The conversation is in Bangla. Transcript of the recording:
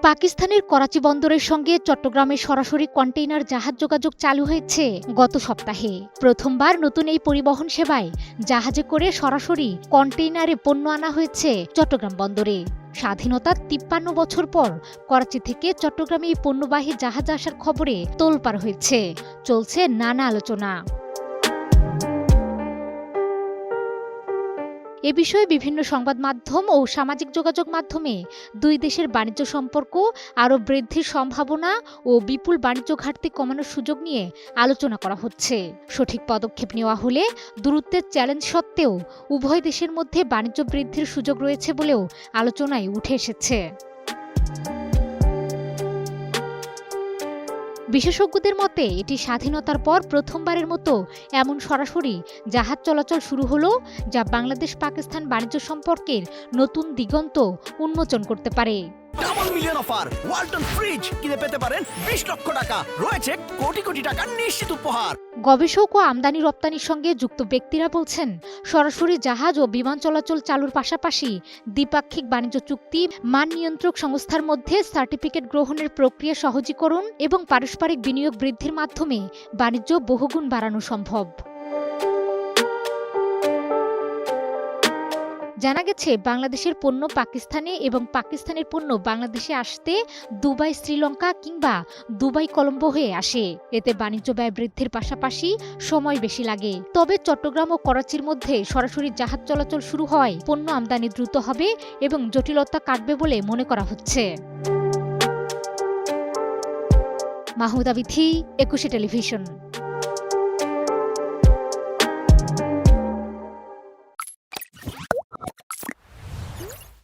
পাকিস্তানের করাচি বন্দরের সঙ্গে চট্টগ্রামের সরাসরি কন্টেইনার জাহাজ যোগাযোগ চালু হয়েছে গত সপ্তাহে। প্রথমবার নতুন এই পরিবহন সেবায় জাহাজে করে সরাসরি কন্টেইনারে পণ্য আনা হয়েছে চট্টগ্রাম বন্দরে। স্বাধীনতার ৫৩ বছর পর করাচি থেকে চট্টগ্রামে এই পণ্যবাহী জাহাজ আসার খবরে তোলপাড় হয়েছে, চলছে নানা আলোচনা। এ বিষয়ে বিভিন্ন সংবাদ মাধ্যম ও সামাজিক যোগাযোগ মাধ্যমে দুই দেশের বাণিজ্য সম্পর্ক আরও বৃদ্ধির সম্ভাবনা ও বিপুল বাণিজ্য ঘাটতি কমানোর সুযোগ নিয়ে আলোচনা করা হচ্ছে। সঠিক পদক্ষেপ নেওয়া হলে দূরত্বের চ্যালেঞ্জ সত্ত্বেও উভয় দেশের মধ্যে বাণিজ্য বৃদ্ধির সুযোগ রয়েছে বলেও আলোচনায় উঠে এসেছে। বিশেষজ্ঞদের মতে এটি স্বাধীনতার পর প্রথমবারের মতো এমন সরাসরি জাহাজ চলাচল শুরু হলো, যা বাংলাদেশ পাকিস্তান বাণিজ্য সম্পর্কের নতুন দিগন্ত উন্মোচন করতে পারে। Double million offer Walton fridge কিনে পেতে পারেন 20 লক্ষ টাকা, রয়েছে কোটি কোটি টাকার নিশ্চিত উপহার। গবেষক ও আমদানি রপ্তানির সঙ্গে যুক্ত ব্যক্তিরা বলছেন, সরাসরি জাহাজ ও বিমান চলাচল চালুর পাশাপাশি দ্বিপাক্ষিক বাণিজ্য চুক্তি, মান নিয়ন্ত্রক সংস্থার মধ্যে সার্টিফিকেট গ্রহণের প্রক্রিয়া সহজীকরণ এবং পারস্পরিক বিনিয়োগ বৃদ্ধির মাধ্যমে বাণিজ্য বহুগুণ বাড়ানো সম্ভব। জানা গেছে, বাংলাদেশের পণ্য পাকিস্তানে এবং পাকিস্তানের পণ্য বাংলাদেশে আসতে দুবাই, শ্রীলঙ্কা কিংবা দুবাই, কলম্বো হয়ে আসে। এতে বাণিজ্য ব্যয় বৃদ্ধির পাশাপাশি সময় বেশি লাগে। তবে চট্টগ্রাম ও করাচির মধ্যে সরাসরি জাহাজ চলাচল শুরু হয় পণ্য আমদানি দ্রুত হবে এবং জটিলতা কাটবে বলে মনে করা হচ্ছে। মাহমুদা বিথি, ২১ টেলিভিশন।